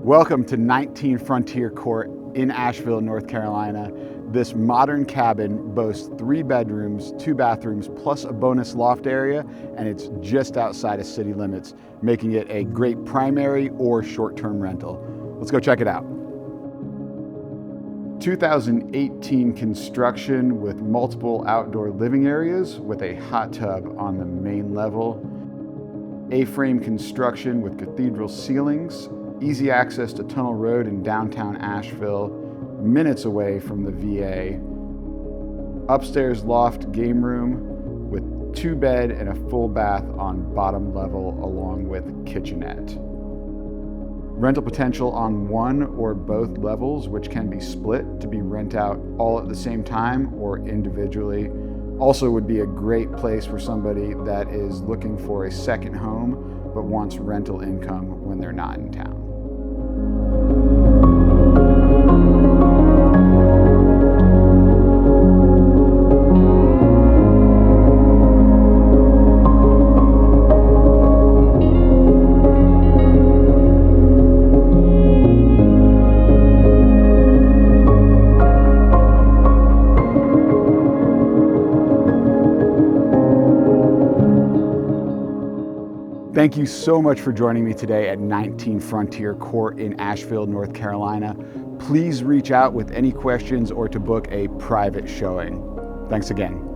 Welcome to 19 Frontier Court in Asheville, North Carolina. This modern cabin boasts 3 bedrooms, 2 bathrooms, plus a bonus loft area, and it's just outside of city limits, making it a great primary or short-term rental. Let's go check it out. 2018 construction with multiple outdoor living areas with a hot tub on the main level. A-frame construction with cathedral ceilings, easy access to Tunnel Road in downtown Asheville, minutes away from the VA. Upstairs loft game room with 2-bed and a full bath on bottom level along with kitchenette. Rental potential on 1 or both levels, which can be split to be rent out all at the same time or individually. Also would be a great place for somebody that is looking for a second home but wants rental income when they're not in town. Thank you so much for joining me today at 19 Frontier Court in Asheville, North Carolina. Please reach out with any questions or to book a private showing. Thanks again.